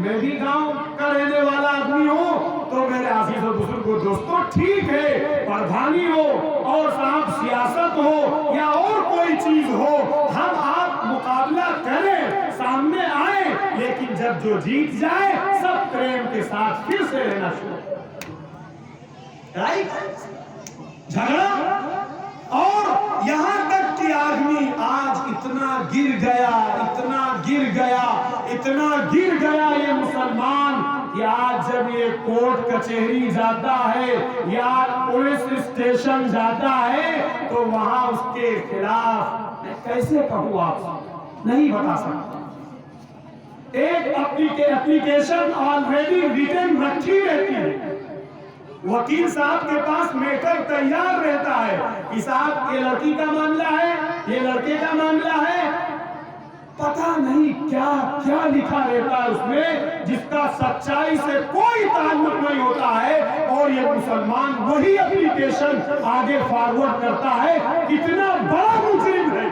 میں بھی گاؤں کا رہنے والا آدمی ہوں، تو میرے عزیز و بزرگوں دوستوں ٹھیک ہے پردھانی ہو اور صاحب سیاست ہو یا اور کوئی چیز ہو، ہم آپ مقابلہ کریں، سامنے آئیں، لیکن جب جو جیت جائے سب پریم کے ساتھ پھر سے رہنا شروع جھگڑا۔ اور یہاں تک کہ آدمی آج اتنا گر گیا اتنا گر گیا اتنا گر گیا یہ مسلمان کہ آج جب یہ کورٹ کچہری جاتا ہے یا پولیس اسٹیشن جاتا ہے تو وہاں اس کے خلاف میں کیسے کہوں آپ نہیں بتا سکتا، ایک اپلیکیشن آلریڈی ریٹن رکھی رہتی ہے، وکیل صاحب کے پاس میٹر تیار رہتا ہے کہ صاحب یہ لڑکی کا معاملہ ہے، یہ لڑکے کا معاملہ ہے، پتہ نہیں کیا کیا لکھا رہتا ہے اس میں جس کا سچائی سے کوئی تعلق نہیں ہوتا ہے، اور یہ مسلمان وہی اپلیکیشن آگے فارورڈ کرتا ہے۔ کتنا بڑا مجرم ہے،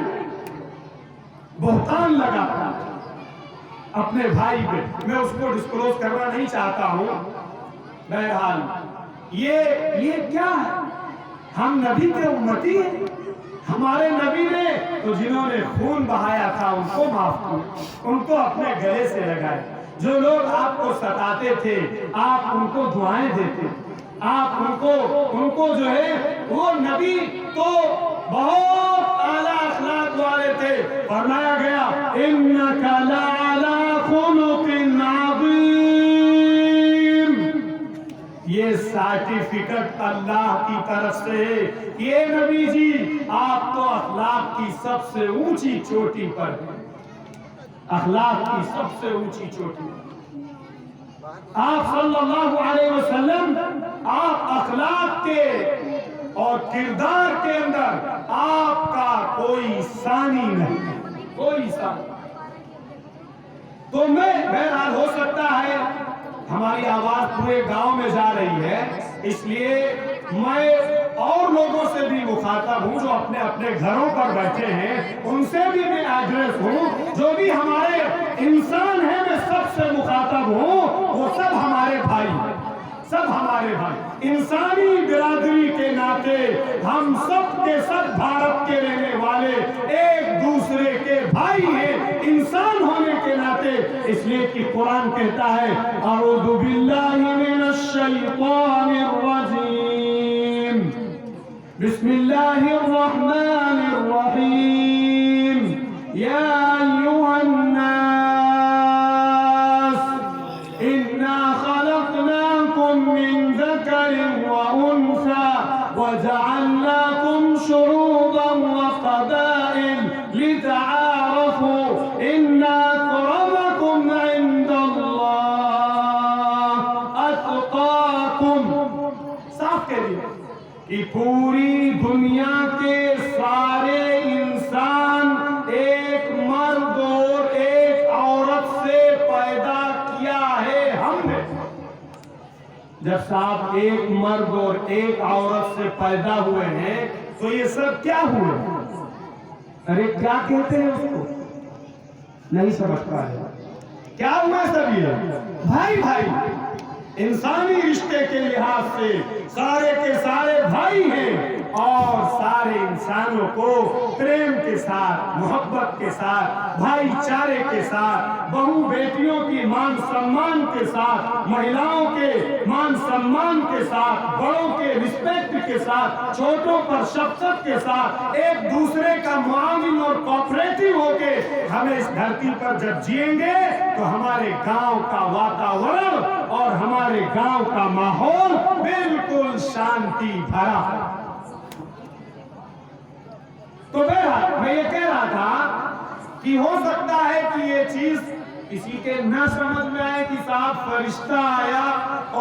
بہتان لگاتا اپنے بھائی پہ، میں اس کو ڈسکلوز کرنا نہیں چاہتا ہوں۔ بہرحال یہ کیا ہے؟ ہم نبی کے امتی ہیں، ہمارے نبی نے تو جنہوں نے خون بہایا تھا ان کو معاف کیا، ان کو اپنے گلے سے لگائے، جو لوگ آپ کو ستاتے تھے آپ ان کو دعائیں دیتے، آپ ان کو جو ہے وہ نبی تو بہت اعلیٰ اخلاق والے تھے، فرمایا گیا اِنَّكَ لَعَلَىٰ خُلُقٍ عَظِيمٍ، یہ سرٹیفکیٹ اللہ کی طرف سے ہے، یہ نبی جی آپ تو اخلاق کی سب سے اونچی چوٹی پر ہیں، اخلاق کی سب سے اونچی چوٹی پر آپ صلی اللہ علیہ وسلم، آپ اخلاق کے اور کردار کے اندر آپ کا کوئی ثانی نہیں، کوئی ثانی۔ تو میں بہرحال ہو سکتا ہے ہماری آواز پورے گاؤں میں جا رہی ہے، اس لیے میں اور لوگوں سے بھی مخاطب ہوں جو اپنے اپنے گھروں پر بیٹھے ہیں، ان سے بھی میں ایڈریس ہوں، جو بھی ہمارے انسان ہیں میں سب سے مخاطب ہوں، وہ سب ہمارے بھائی ہیں، سب ہمارے بھائی، انسانی برادری کے ناطے ہم سب کے سب بھارت کے رہنے والے ایک دوسرے کے بھائی ہیں انسان ہونے کے ناطے، اس لیے کہ قرآن کہتا ہے اعوذ باللہ من الشیطان الرجیم، بسم اللہ الرحمن الرحیم، یا ایھا الناس انا خلقناکم من ذکر وانثى وجعلناکم شعوبا وقبائل لتعارفوا ان اکرمکم عند اللہ اتقاکم۔ صاف کہہ دیا کہ پوری دنیا کے سارے انسان ایک مرد اور ایک عورت سے پیدا کیا ہے ہم نے۔ جب صاحب ایک مرد اور ایک عورت سے پیدا ہوئے ہیں تو یہ سب کیا ہوئے؟ ارے کیا کہتے ہیں اس کو نہیں سمجھ پا رہے، کیا ہوا سب؟ یہ بھائی بھائی، انسانی رشتے کے لحاظ سے سارے کے سارے بھائی ہیں، اور سارے انسانوں کو پریم کے ساتھ، محبت کے ساتھ، بھائی چارے کے ساتھ، بہو بیٹیوں کی مان سمان کے ساتھ، مہیلاؤں کے مان سمان کے ساتھ، بڑوں کے رسپیکٹ کے ساتھ، چھوٹوں پر شفقت کے ساتھ، ایک دوسرے کا معاون اور کوآپریٹو ہو کے ہمیں اس دھرتی پر جب جئیں گے تو ہمارے گاؤں کا واتاورن اور ہمارے گاؤں کا ماحول بالکل شانتی بھرا ہے۔ تو میں یہ کہہ رہا تھا کہ ہو سکتا ہے کہ یہ چیز کسی کے نہ سمجھ میں آئے کہ صاحب فرشتہ آیا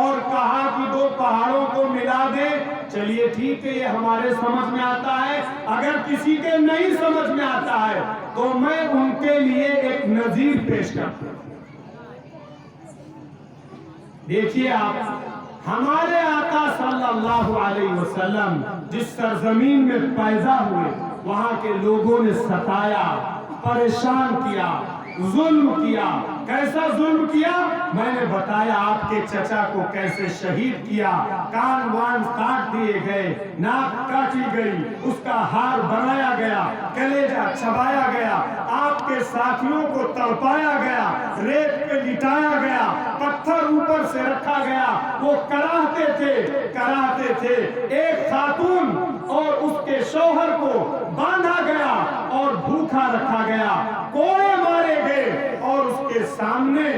اور کہا کہ دو پہاڑوں کو ملا دے، چلیے ٹھیک ہے یہ ہمارے سمجھ میں آتا ہے، اگر کسی کے نہیں سمجھ میں آتا ہے تو میں ان کے لیے ایک نظیر پیش کرتا ہوں۔ دیکھیے آپ، ہمارے آقا صلی اللہ علیہ وسلم جس سرزمین میں پیدا ہوئے وہاں کے لوگوں نے ستایا، پریشان کیا، ظلم کیا. کیسا ظلم کیا؟ میں نے بتایا آپ کے چچا کو کیسے شہید کیا، کان وان کاٹ دیے گئے، ناک کاٹی گئی، اس کا ہار بنایا گیا، کلیجہ چبایا گیا، آپ کے ساتھیوں کو تڑپایا گیا، ریت پہ لٹایا گیا، پتھر اوپر سے رکھا گیا. وہ کراہتے تھے. ایک خاتون اور اس کے شوہر کو باندھا گیا اور بھوکا رکھا گیا، کوڑے مارے گئے، اور اس کے سامنے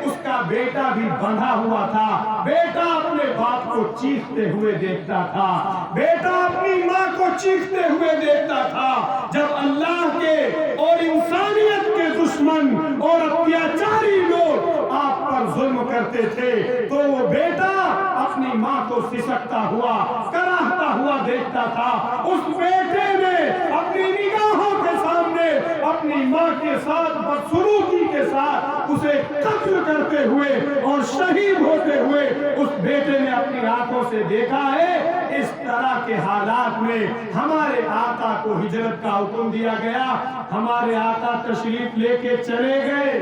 اس کا بیٹا بھی بندھا ہوا تھا. بیٹا اپنے باپ کو چیختے ہوئے دیکھتا تھا، بیٹا اپنی ماں کو چیختے ہوئے دیکھتا تھا. جب اللہ کے اور انسانیت کے دشمن اور اتیاچاری لوگ آپ پر ظلم کرتے تھے تو وہ بیٹا اپنی ماں کو سسکتا ہوا، کراہتا ہوا دیکھتا تھا. اس بیٹے نے اپنی نگاہوں کے سامنے اپنی ماں کے ساتھ بدسلوکی کے ساتھ اسے قتل کرتے ہوئے اور شہید ہوتے ہوئے اس بیٹے نے اپنی آنکھوں سے دیکھا ہے. اس طرح کے حالات میں ہمارے آقا کو ہجرت کا حکم دیا گیا. ہمارے آقا تشریف لے کے چلے گئے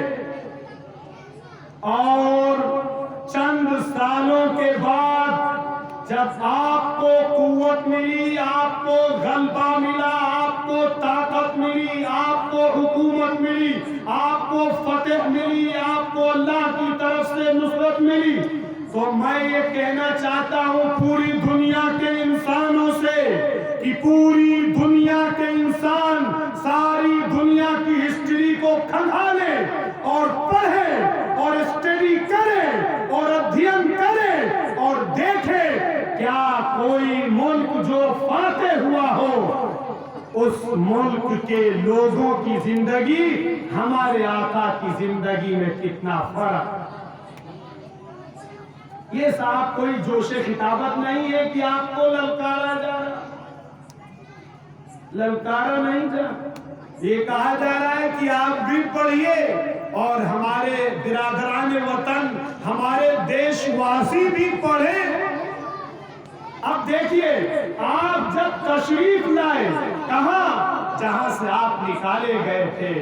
اور چند سالوں کے بعد جب آپ کو قوت ملی، آپ کو غلبہ ملا، آپ کو طاقت ملی، آپ کو حکومت ملی، آپ کو فتح ملی، آپ کو اللہ کی طرف سے نصرت ملی، تو میں یہ کہنا چاہتا ہوں پوری دنیا کے انسانوں سے کہ پوری دنیا کے انسان ساری دنیا کی ہسٹری کو کھنگالیں اور پڑھیں اور اسٹڈی کریں اور ادھین کریں اور دیکھیں کیا کوئی ملک جو فاتح ہوا ہو اس ملک کے لوگوں کی زندگی ہمارے آقا کی زندگی میں کتنا فرق. یہ صاحب کوئی جوش خطابت نہیں ہے کہ آپ کو للکارا جا رہا، للکارا نہیں جا. یہ کہا جا رہا ہے کہ آپ بھی پڑھیے اور ہمارے برادران وطن، ہمارے دیش واسی بھی پڑھیں. اب دیکھیے آپ جب تشریف لائے کہاں؟ جہاں سے آپ نکالے گئے تھے،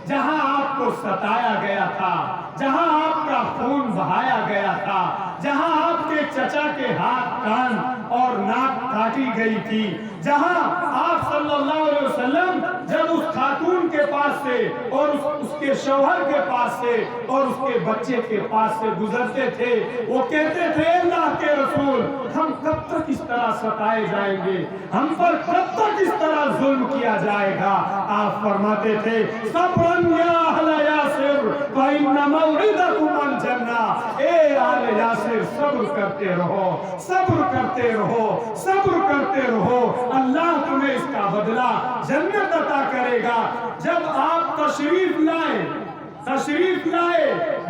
جہاں آپ کو ستایا گیا تھا، جہاں آپ کا خون بہایا گیا تھا، جہاں آپ کے چچا کے ہاتھ، کان اور ناک کاٹی گئی تھی، جہاں آپ صلی اللہ علیہ وسلم جب اس خاتون کے پاس سے اور اس کے شوہر کے پاس سے اور اس کے بچے کے پاس سے گزرتے تھے وہ کہتے تھے اللہ کے رسول ہم کب تک اس طرح ستائے جائیں گے، ہم پر کب تک اس طرح ظلم کیا جائے گا؟ آپ فرماتے تھے صبرن یا اہل یاسر فإن موعدکم الجنہ. اے آل یاسر صبر کرتے رہو، صبر کرتے رہو، صبر کرتے رہو، اللہ تمہیں اس کا بدلہ جنت عطا کرے گا. جب آپ تشریف لائے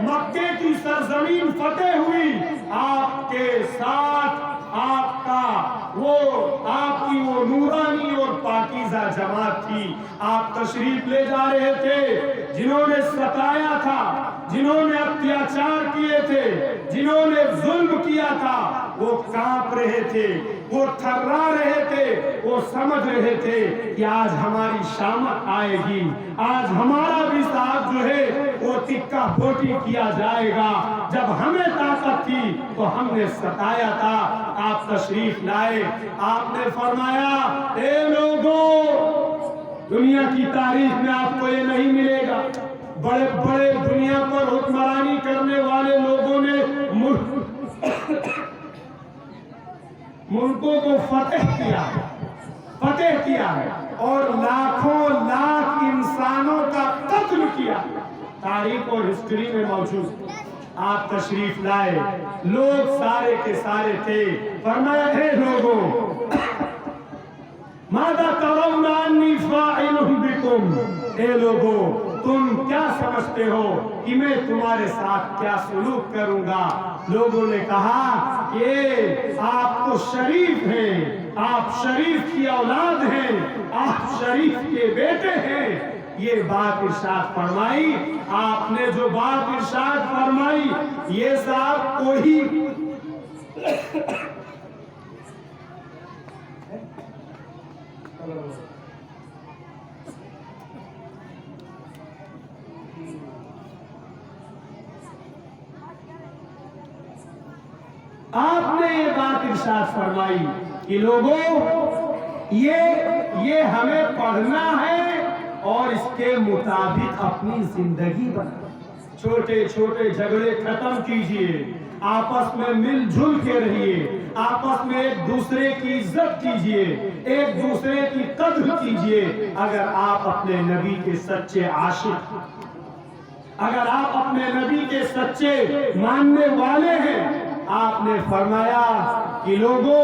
مکے کی سرزمین فتح ہوئی، آپ کے ساتھ آپ کی وہ نورانی اور پاکیزہ جماعت تھی. آپ تشریف لے جا رہے تھے، جنہوں نے ستایا تھا، جنہوں نے اتیاچار کیے تھے، جنہوں نے ظلم کیا تھا، وہ کانپ رہے تھے، وہ تھرا رہے تھے، وہ سمجھ رہے تھے کہ آج ہماری شامت آئے گی، آج ہمارا بھی ساتھ جو ہے وہ تکہ پھوٹی کیا جائے گا. جب ہمیں طاقت تھی تو ہم نے ستایا تھا. آپ تشریف لائے، آپ نے فرمایا اے لوگوں، دنیا کی تاریخ میں آپ کو یہ نہیں ملے گا، بڑے بڑے دنیا پر حکمرانی کرنے والے لوگوں نے ملکوں کو فتح کیا ہے اور لاکھوں لاکھ انسانوں کا قتل کیا. تاریخ اور ہسٹری میں موجود. آپ تشریف لائے، لوگ سارے کے سارے تھے. فرمایا اے لوگوں ماذا ترون انی فاعل بکم، اے لوگوں تم کیا سمجھتے ہو کہ میں تمہارے ساتھ کیا سلوک کروں گا؟ لوگوں نے کہا کہ آپ تو شریف ہیں، آپ شریف کی اولاد ہیں، آپ شریف کے بیٹے ہیں. یہ بات ارشاد فرمائی. آپ نے جو بات ارشاد فرمائی یہ صاحب کوئی آپ نے یہ بات ارشاد فرمائی کہ لوگوں یہ ہمیں پڑھنا ہے اور اس کے مطابق اپنی زندگی بنانا۔ چھوٹے چھوٹے جھگڑے ختم کیجئے، آپس میں مل جل کے رہیے، آپس میں ایک دوسرے کی عزت کیجئے، ایک دوسرے کی قدر کیجئے۔ اگر آپ اپنے نبی کے سچے عاشق، اگر آپ اپنے نبی کے سچے ماننے والے ہیں، آپ نے فرمایا کہ لوگوں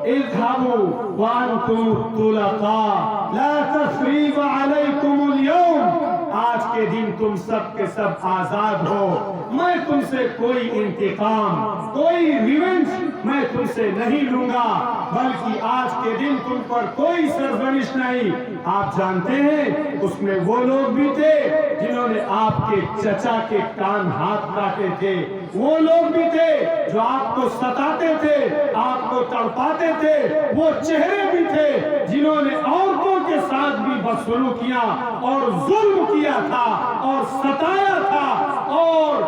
اذهبوا وانتم طلقاء لا تثریب علیکم اليوم، آج کے دن تم سب کے سب آزاد ہو، میں تم سے کوئی انتقام، کوئی ریونج میں تم سے نہیں لوں گا، بلکہ آج کے دن تم پر کوئی سرزنش نہیں۔ آپ جانتے ہیں اس میں وہ لوگ بھی تھے جنہوں نے آپ کے چچا کے کان ہاتھ کاٹے تھے، وہ لوگ بھی تھے جو آپ کو ستاتے تھے، آپ کو تڑپاتے تھے، وہ چہرے بھی تھے جنہوں نے عورتوں کے ساتھ بھی بدسلوکیاں اور ظلم کیا تھا اور ستایا تھا اور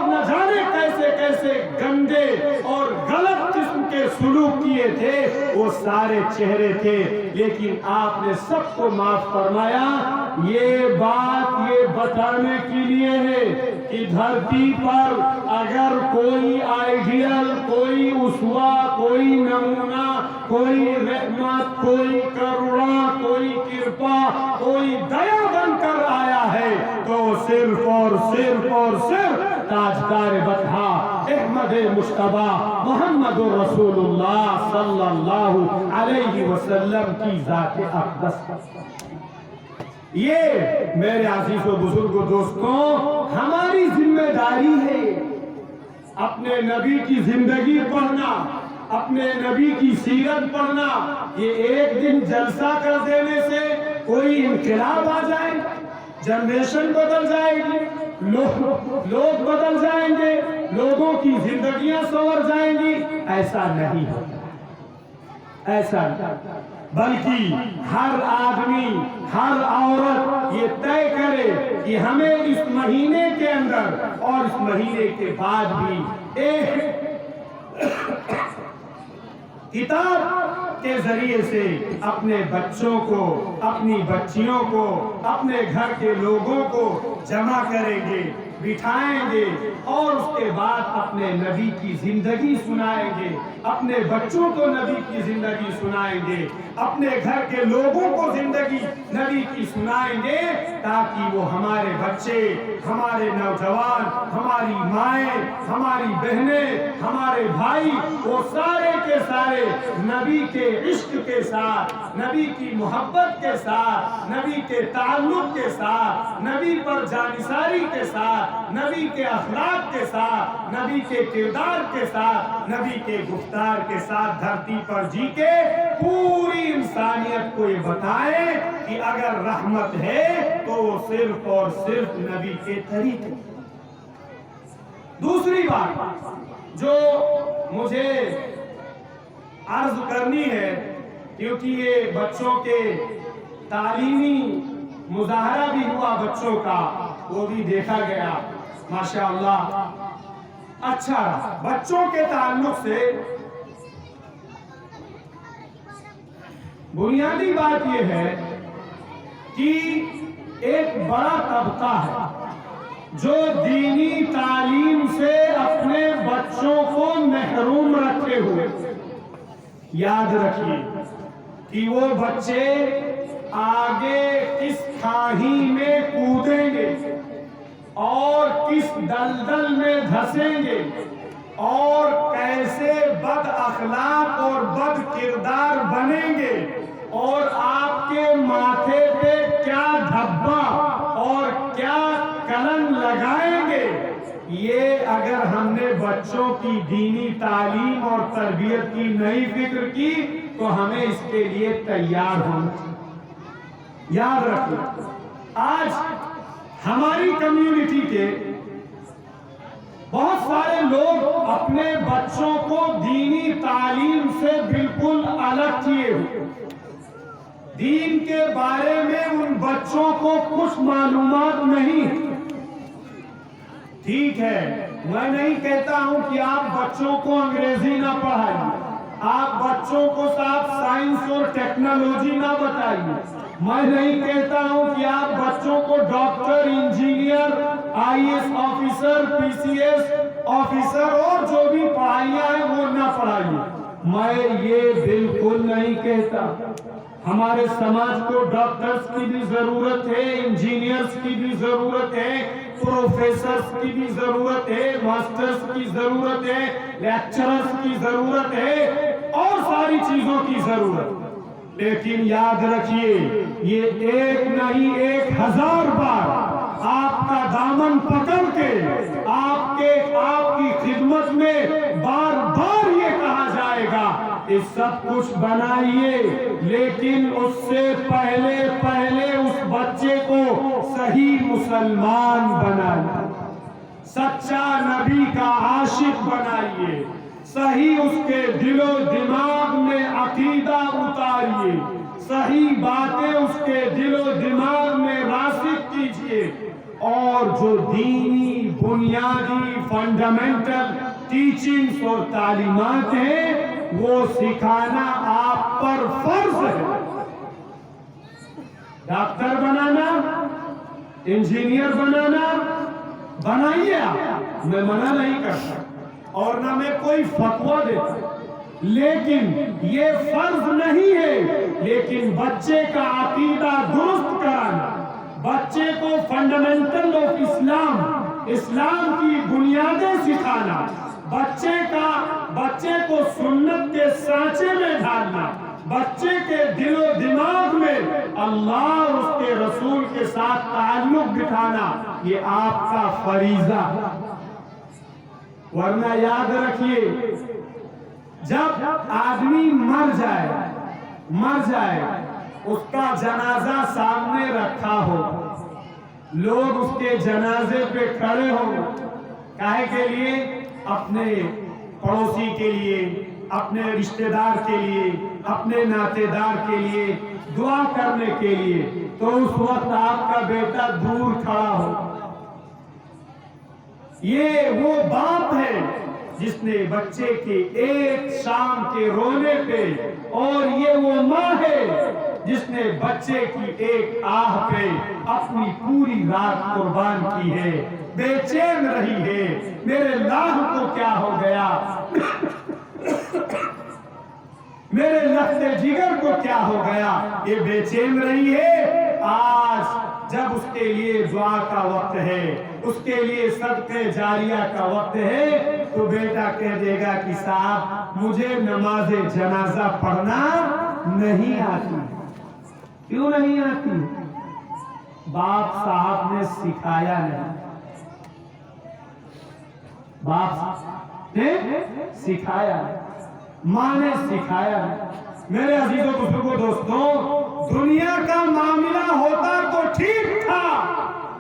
نہ جانے کیسے کیسے گندے اور غلط قسم کے سلوک کیے تھے، وہ سارے چہرے تھے، لیکن آپ نے سب کو معاف فرمایا۔ یہ بات یہ بتانے کے لیے ہے کہ دھرتی پر اگر کوئی آئیڈیل، کوئی اسوہ، کوئی نمونہ، کوئی رحمت، کوئی کروڑا، کوئی کرپا، کوئی دیا بن کر آیا ہے تو صرف اور صرف اور صرف تاجدار بطحا احمد مصطفیٰ محمد رسول اللہ صلی اللہ علیہ وسلم کی ذات اقدس۔ یہ میرے عزیز و بزرگ دوستوں ہماری ذمہ داری ہے، اپنے نبی کی زندگی پڑھنا، اپنے نبی کی سیرت پڑھنا۔ یہ ایک دن جلسہ کر دینے سے کوئی انقلاب آ جائے، جنریشن بدل جائے گی، لوگ بدل جائیں گے، لوگوں کی زندگیاں سنور جائیں گی، ایسا نہیں ہوتا، ایسا نہیں، بلکہ ہر آدمی، ہر عورت یہ طے کرے کہ ہمیں اس مہینے کے اندر اور اس مہینے کے بعد بھی ایک کتاب کے ذریعے سے اپنے بچوں کو، اپنی بچیوں کو، اپنے گھر کے لوگوں کو جمع کریں گے، بٹھائیں گے اور اس کے بعد اپنے نبی کی زندگی سنائیں گے، اپنے بچوں کو نبی کی زندگی سنائیں گے، اپنے گھر کے لوگوں کو زندگی نبی کی سنائیں گے، تاکہ وہ ہمارے بچے، ہمارے نوجوان، ہماری مائیں، ہماری بہنیں، ہمارے بھائی، وہ سارے کے سارے نبی کے عشق کے ساتھ، نبی کی محبت کے ساتھ، نبی کے تعلق کے ساتھ، نبی پر جانثاری کے ساتھ، نبی کے اخلاق کے ساتھ، نبی کے کردار کے ساتھ، نبی کے گفتار کے ساتھ دھرتی پر جی کے پوری انسانیت کو یہ بتائیں کہ اگر رحمت ہے تو وہ صرف اور صرف نبی کے طریقے۔ دوسری بات جو مجھے عرض کرنی ہے، کیونکہ یہ بچوں کے تعلیمی مظاہرہ بھی ہوا بچوں کا، وہ بھی دیکھا گیا، ماشاءاللہ اچھا رہا۔ بچوں کے تعلق سے بنیادی بات یہ ہے کہ ایک بڑا طبقہ ہے جو دینی تعلیم سے اپنے بچوں کو محروم رکھے ہوئے۔ یاد رکھیے کہ وہ بچے آگے کس کھاہی میں کودیں گے اور کس دلدل میں دھسیں گے اور کیسے بد اخلاق اور بد کردار بنیں گے اور آپ کے ماتھے پہ کیا دھبا اور کیا کلن لگائیں گے، یہ اگر ہم نے بچوں کی دینی تعلیم اور تربیت کی نئی فکر کی تو ہمیں اس کے لیے تیار ہونا چاہیے۔ یاد رکھیں، آج ہماری کمیونٹی کے بہت سارے لوگ اپنے بچوں کو دینی تعلیم سے بالکل الگ کیے ہوئے، دین کے بارے میں ان بچوں کو کچھ معلومات نہیں۔ ٹھیک ہے، میں نہیں کہتا ہوں کہ آپ بچوں کو انگریزی نہ پڑھائیے، آپ بچوں کو صاف سائنس اور ٹیکنالوجی نہ بتائیے، میں نہیں کہتا ہوں کہ آپ بچوں کو doctor, engineer, IAS officer, PCS officer اور جو بھی پڑھائیاں ہیں وہ نہ پڑھائیے، میں یہ بالکل نہیں کہتا۔ ہمارے سماج کو ڈاکٹرز کی بھی ضرورت ہے، انجینئرز کی بھی ضرورت ہے، پروفیسرز کی بھی ضرورت ہے، ماسٹرز کی ضرورت ہے، لیکچررز کی ضرورت ہے اور ساری چیزوں کی ضرورت، لیکن یاد رکھیے یہ ایک نہیں 1000 بار آپ کا دامن پکڑ کے آپ کی خدمت میں بار بار یہ کہا جائے گا کہ سب کچھ بنائیے، لیکن اس سے پہلے اس بچے کو صحیح مسلمان بنائیے، سچا نبی کا عاشق بنائیے، صحیح اس کے دل و دماغ میں عقیدہ اتاریے، صحیح باتیں اس کے دل و دماغ میں راسخ کیجیے، اور جو دینی بنیادی فنڈامنٹل ٹیچنگز اور تعلیمات ہیں وہ سکھانا آپ پر فرض ہے۔ ڈاکٹر بنانا، انجینئر بنانا بنائیے آپ، میں منع نہیں کرتا اور نہ میں کوئی فتویٰ دیتا، لیکن یہ فرض نہیں ہے، لیکن بچے کا عقیدہ درست کرانا، بچے کو فنڈامنٹل آف اسلام کی بنیادیں سکھانا، بچے کو سنت کے سانچے میں ڈالنا، بچے کے دل و دماغ میں اللہ اور اس کے رسول کے ساتھ تعلق بٹھانا، یہ آپ کا فریضہ ہے۔ ورنہ یاد رکھیے جب آدمی مر جائے اس کا جنازہ سامنے رکھا ہو، لوگ اس کے جنازے پہ کھڑے ہوں، کاہے کے لیے؟ اپنے پڑوسی کے لیے، اپنے رشتہ دار کے لیے، اپنے ناطے دار کے لیے دعا کرنے کے لیے، تو اس وقت آپ کا بیٹا دور کھڑا ہو۔ یہ وہ باپ ہے جس نے بچے کے ایک شام کے رونے پہ، اور یہ وہ ماں ہے جس نے بچے کی ایک آہ پہ اپنی پوری رات قربان کی ہے، بے چین رہی ہے، میرے لاہ کو کیا ہو گیا، میرے لخت جگر کو کیا ہو گیا، یہ بے چین رہی ہے۔ آج جب اس کے لیے دعا کا وقت ہے، اس کے لیے صدقہ جاریہ کا وقت ہے، تو بیٹا کہہ دے گا کہ صاحب مجھے نماز جنازہ پڑھنا نہیں آتی۔ کیوں نہیں آتی؟ باپ صاحب نے سکھایا نہیں، باپ نے سکھایا، ماں نے سکھایا۔ میرے عزیزوں بزرگوں دوستوں، دنیا کا معاملہ ہوتا تو ٹھیک تھا،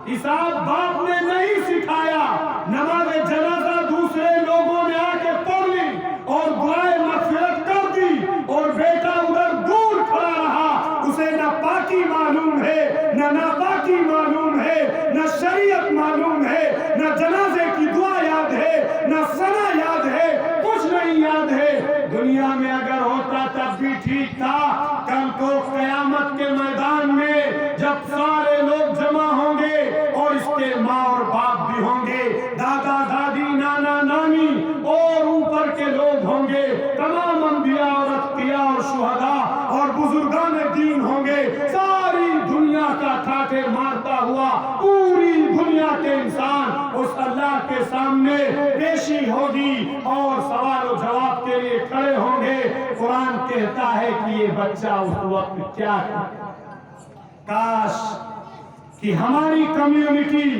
حساب باپ نے نہیں سکھایا، نماز جنازہ دوسرے لوگوں نے آ کے پڑھ لی اور دعائے مغفرت کر دی، اور بیٹا ادھر دور کھڑا رہا، اسے نہ پاکی معلوم ہے، نہ ناپاکی معلوم ہے، نہ شریعت معلوم ہے، نہ جنازے کی دعا یاد ہے، نہ ثنا یاد ہے، کچھ نہیں یاد ہے۔ دنیا میں اگر ہوتا تب بھی ٹھیک تھا، کل کو قیامت کے میدان میں جب سارے لوگ جمع ہوں گے اور اس کے ماں اور باپ بھی ہوں گے، دادا دادی، نانا نانی اور اوپر کے لوگ ہوں گے، تمام انبیاء اور اتقیاء اور شہداء اور بزرگان دین ہوں گے، ساری دنیا کا ٹھاٹھے مارتا ہوا پوری دنیا کے انسان اس اللہ کے سامنے پیشی ہوگی اور سوال و جواب کے لیے کھڑے ہوں گے۔ قرآن کہتا ہے کہ یہ بچہ اس وقت کیا تھا؟ کاش کہ ہماری کمیونٹی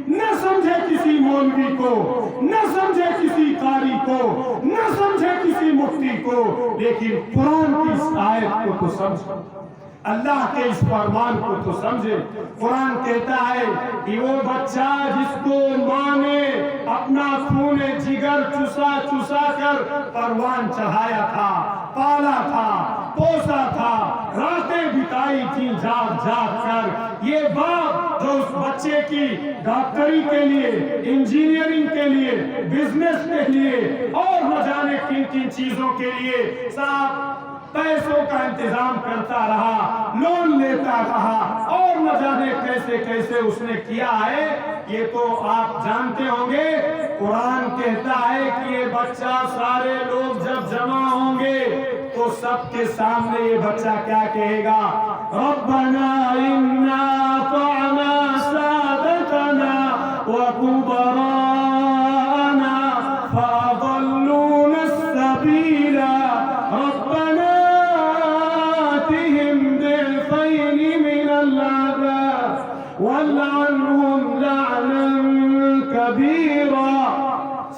نہ سمجھے کسی مولوی کو، نہ سمجھے کسی قاری کو، نہ سمجھے کسی مفتی کو، لیکن قرآن کی اس آیت کو تو سمجھے، اللہ کے اس فرمان کو تو سمجھے۔ قرآن کہتا ہے کہ وہ بچہ جس کو ماں نے اپنا خون جگر چسا کر پروان چڑھایا تھا، پالا تھا، پوسا تھا، راتیں بتائی تھی جاگ جاگ کر۔ یہ باپ جو اس بچے کی ڈاکٹری کے لیے، انجینئرنگ کے لیے، بزنس کے لیے اور نہ جانے کن کن چیزوں کے لیے صاحب پیسوں کا انتظام کرتا رہا، لون لیتا رہا اور نہ جانے کیسے کیسے اس نے کیا ہے، یہ تو آپ جانتے ہوں گے۔ قرآن کہتا ہے کہ یہ بچہ سارے لوگ جب جمع ہوں گے تو سب کے سامنے یہ بچہ کیا کہے گا؟ ربنا انا اطعنا سادتنا وكبراءنا فأضلونا السبيل ربنا آتهم ضعفين من العذاب والعنهم لعنا كبيرا۔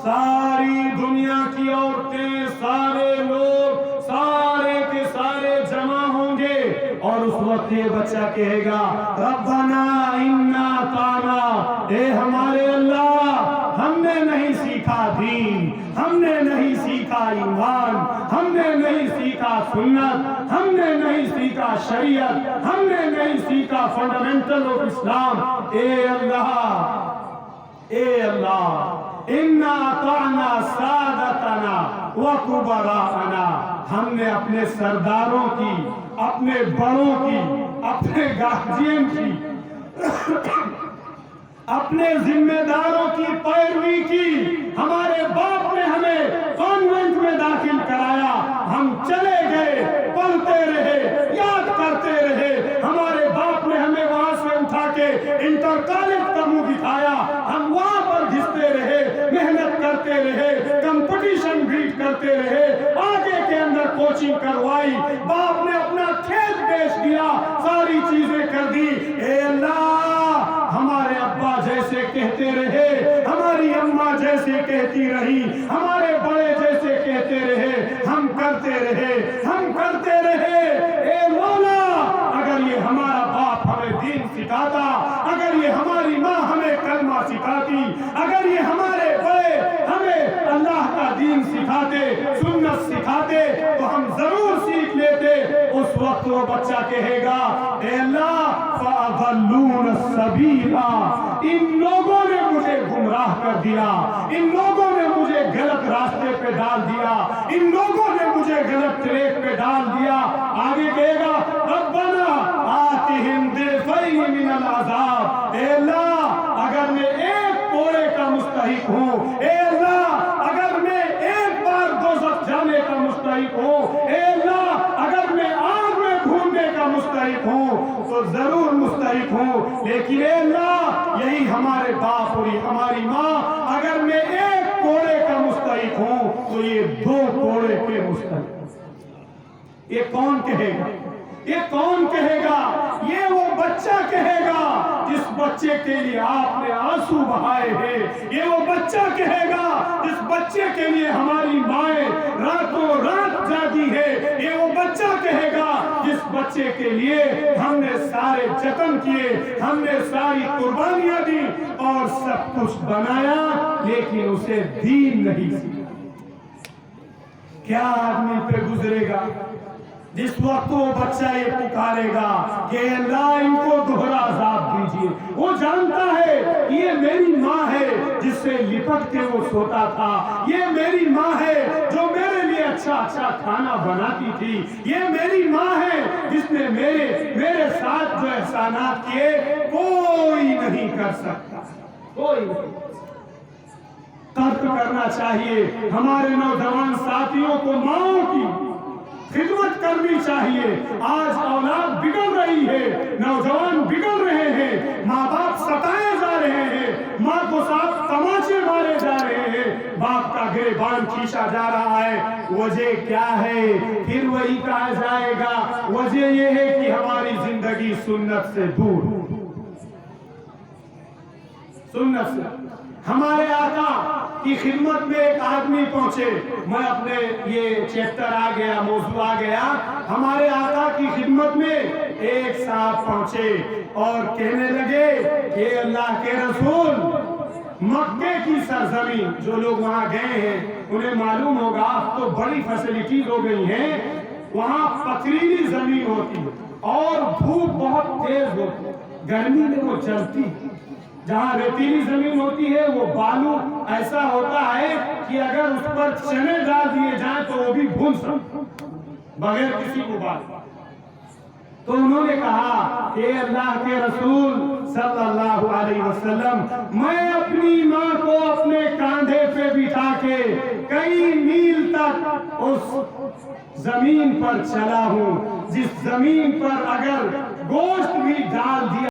ساری دنیا کی عورتیں، سارے لوگ، سارے کے سارے جمع ہوں گے اور اس وقت یہ بچہ کہے گا ربنا انا اطعنا، اے ہمارے اللہ، ہم نے نہیں سیکھا دین، ہم نے نہیں سیکھا ایمان، ہم نے نہیں سیکھا سنت، ہم نے نہیں سیکھا شریعت، ہم نے نہیں سیکھا فنڈامنٹل آف اسلام۔ اے اللہ، اے اللہ، انا اطعنا سادتنا وکبراءنا، ہم نے اپنے سرداروں کی، اپنے بڑوں کی، اپنے گارجین کی، اپنے ذمہ داروں کی پیروی کی۔ ہمارے باپ نے ہمیں کانوینٹ میں داخل کرایا، ہم چلے گئے، پڑھتے رہے، یاد کرتے رہے۔ ہمارے باپ نے ہمیں وہاں سے اٹھا کے انٹر کالج کا منہ دکھایا، ہم وہاں پر گھستے رہے، محنت کرتے رہے، کمپٹیشن بیٹ کرتے رہے، آگے کے اندر کوچنگ کروائی، باپ نے اپنا کھیت بیچ دیا، ساری چیزیں کر دی۔ اے اللہ، ہمارے ابا جیسے کہتے رہے، ہماری اماں جیسے کہتی رہی، ہمارے بڑے جیسے کہتے رہے، ہم کرتے رہے، ہم کرتے رہے۔ اے مولا، اگر یہ ہمارا باپ ہمیں دین سکھاتا، اگر یہ ہماری ماں ہمیں کلمہ سکھاتی، اگر یہ ہمارے بڑے ہمیں اللہ کا دین سکھاتے، سنت سکھاتے تو ہم ضرور سیکھ لیتے۔ اس وقت وہ بچہ کہے گا اے اللہ فَأَضَلُّونَ السَّبِيلَ، ان لوگوں نے مجھے گمراہ کر دیا، ان لوگوں نے مجھے غلط راستے پہ ڈال دیا، ان لوگوں نے مجھے غلط ٹریک پہ ڈال دیا۔ آگے کہے گا ربنا آتِهِمْ ضِعْفَيْنِ مِنَ الْعَذَابِ، اے اللہ اگر میں ایک کوڑے کا مستحق ہوں، اے اللہ اگر میں ایک بار دوزخ جانے کا مستحق ہوں، اے اللہ اگر میں آگ میں گھومنے کا مستحق ہوں تو ضرور مستحق ہوں، لیکن اے اللہ یہی ہمارے باپ اور ہماری ماں، اگر میں ایک کوڑے کا مستحق ہوں تو یہ دو کوڑے کے مستحق۔ یہ کون کہے گا؟ یہ کون کہے گا؟ یہ وہ بچہ کہے گا جس بچے کے لیے آپ نے آنسو بہائے ہیں، یہ وہ بچہ کہے گا جس بچے کے لیے ہماری مائیں راتوں رات جاگی ہے، یہ وہ بچہ کہے گا جس بچے کے لیے ہم نے سارے جتن کیے، ہم نے ساری قربانیاں دی اور سب کچھ بنایا، لیکن اسے دین نہیں سیکھا۔ کیا آدمی پہ گزرے گا جس وقت وہ بچہ یہ پکارے گا کہ اللہ ان کو دوہرا عذاب دیجیے؟ وہ جانتا ہے یہ میری ماں ہے جس سے لپٹ کے وہ سوتا تھا، یہ میری ماں ہے جو میرے لیے اچھا اچھا کھانا بناتی تھی، یہ میری ماں ہے جس نے میرے ساتھ جو احسانات کیے کوئی نہیں کر سکتا، کوئی نہیں۔ ترک کرنا چاہیے، ہمارے نوجوان ساتھیوں کو ماؤں کی خدمت کرنی چاہیے۔ آج اولاد بگڑ رہی ہے، نوجوان بگڑ رہے ہیں، ماں باپ ستائے جا رہے ہیں، ماں کو ساتھ تماچے مارے جا رہے ہیں، باپ کا گریبان کھینچا جا رہا ہے۔ وجہ کیا ہے؟ پھر وہی کہا جائے گا وجہ یہ ہے کہ ہماری زندگی سنت سے دور، سنت سے۔ ہمارے آقا کی خدمت میں ایک آدمی پہنچے، میں اپنے یہ چیپٹر آ گیا، موضوع آ گیا، ہمارے آقا کی خدمت میں ایک صاحب پہنچے اور کہنے لگے کہ اللہ کے رسول، مکے کی سرزمین، جو لوگ وہاں گئے ہیں انہیں معلوم ہوگا اب تو بڑی فیسلٹیز ہو گئی ہیں، وہاں پتھریلی زمین ہوتی ہے اور دھوپ بہت تیز ہوتی ہے، گرمی میں وہ جلتی ہے۔ جہاں ریتیلی زمین ہوتی ہے وہ بالو ایسا ہوتا ہے کہ اگر اس پر چنے ڈال دیے جائیں تو وہ بھی بھون سکتے بغیر کسی غبار۔ تو انہوں نے کہا کہ اللہ کے رسول صلی اللہ علیہ وسلم، میں اپنی ماں کو اپنے کاندھے پہ بٹھا کے کئی میل تک اس زمین پر چلا ہوں جس زمین پر اگر گوشت بھی ڈال دیا